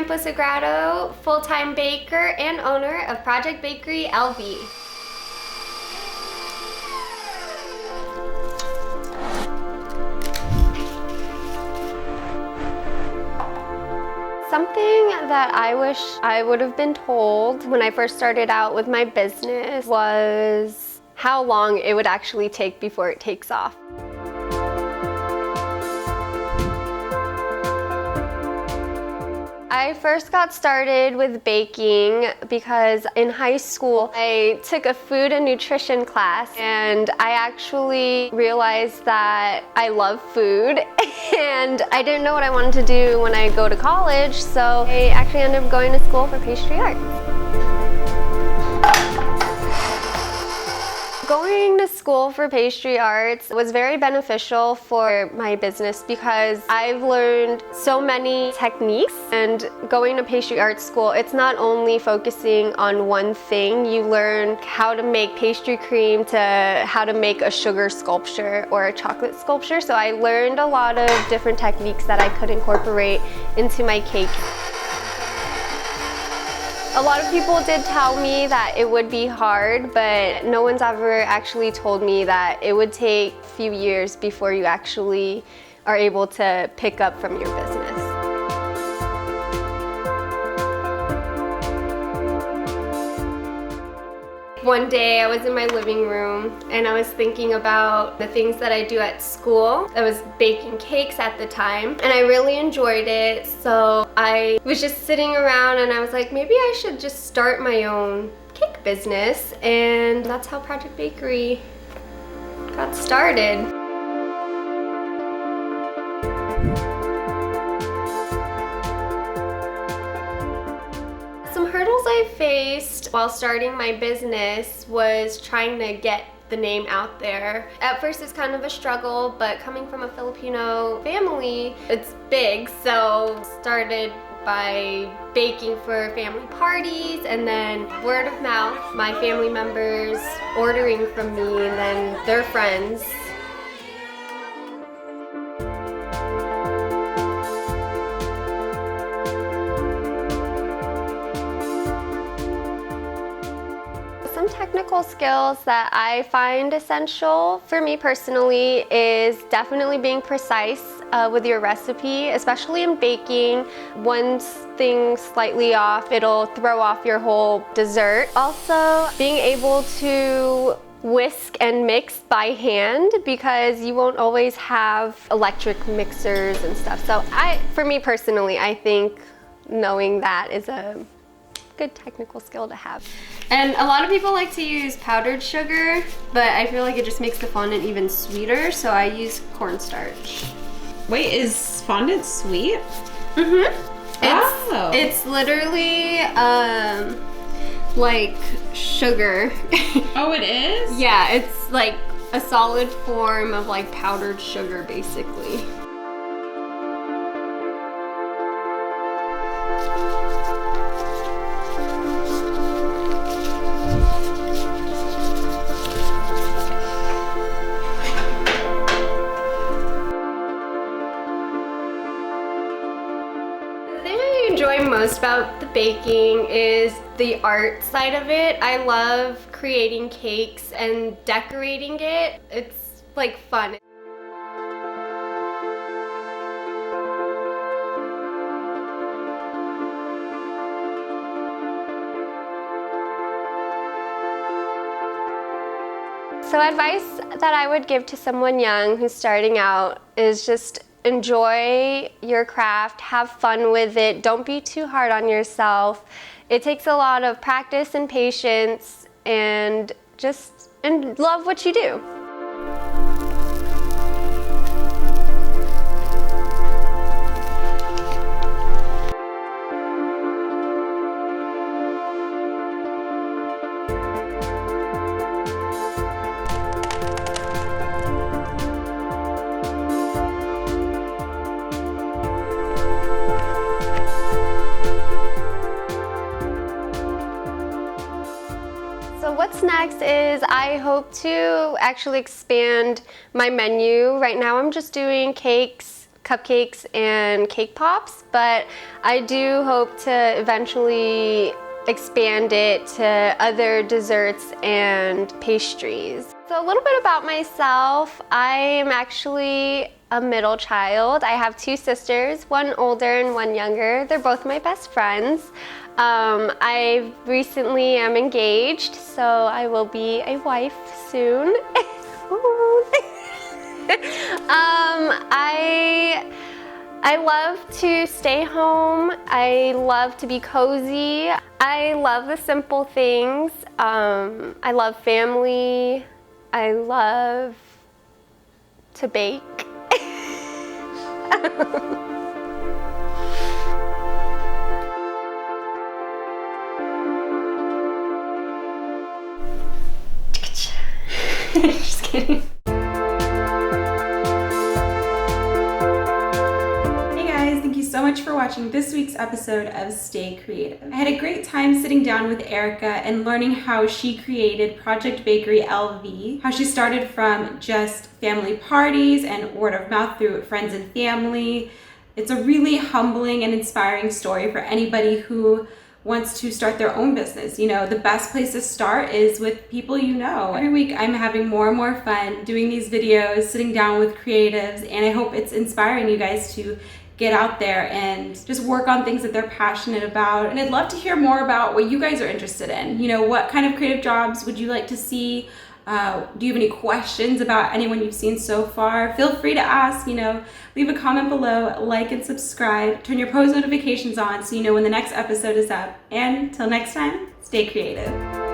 Camposagrado, full-time baker and owner of ProjectBakeryLV. Something that I wish I would have been told when I first started out with my business was how long it would actually take before it takes off. I first got started with baking because in high school I took a food and nutrition class, and I actually realized that I love food and I didn't know what I wanted to do when I go to college, so I actually ended up going to school for pastry arts. Going to school for pastry arts was very beneficial for my business because I've learned so many techniques, and going to pastry arts school, it's not only focusing on one thing. You learn how to make pastry cream to how to make a sugar sculpture or a chocolate sculpture. So I learned a lot of different techniques that I could incorporate into my cake. A lot of people did tell me that it would be hard, but no one's ever actually told me that it would take a few years before you actually are able to pick up from your business. One day I was in my living room and I was thinking about the things that I do at school. I was baking cakes at the time and I really enjoyed it, so I was just sitting around and I was like, maybe I should just start my own cake business, and that's how Project Bakery got started. Some hurdles I faced while starting my business was trying to get the name out there. At first it's kind of a struggle, but coming from a Filipino family, it's big. So started by baking for family parties, and then word of mouth, my family members ordering from me and then their friends. Some technical skills that I find essential for me personally is definitely being precise with your recipe, especially in baking. One thing slightly off, it'll throw off your whole dessert. Also, being able to whisk and mix by hand, because you won't always have electric mixers and stuff. So for me personally, I think knowing that is a good technical skill to have. And a lot of people like to use powdered sugar, but I feel like it just makes the fondant even sweeter, so I use cornstarch. Wait, is fondant sweet? Mm-hmm. It's literally like sugar. Oh, it is? Yeah, it's like a solid form of like powdered sugar basically. Enjoy most about the baking is the art side of it. I love creating cakes and decorating it. It's like fun. So advice that I would give to someone young who's starting out is just enjoy your craft, have fun with it, don't be too hard on yourself. It takes a lot of practice and patience, and love what you do. So what's next is I hope to actually expand my menu. Right now I'm just doing cakes, cupcakes and cake pops, but I do hope to eventually expand it to other desserts and pastries. So a little bit about myself. I am actually a middle child. I have two sisters, one older and one younger. They're both my best friends. I recently am engaged, so I will be a wife soon. I love to stay home. I love to be cozy. I love the simple things. I love family. I love to bake. Just kidding. So much for watching this week's episode of Stay Creative. I had a great time sitting down with Erika and learning how she created Project Bakery LV, how she started from just family parties and word of mouth through friends and family. It's a really humbling and inspiring story for anybody who wants to start their own business. You know, the best place to start is with people you know. Every week I'm having more and more fun doing these videos, sitting down with creatives, and I hope it's inspiring you guys to get out there and just work on things that they're passionate about. And I'd love to hear more about what you guys are interested in. You know, what kind of creative jobs would you like to see? Do you have any questions about anyone you've seen so far? Feel free to ask, you know, leave a comment below, like and subscribe, turn your post notifications on so you know when the next episode is up. And till next time, stay creative.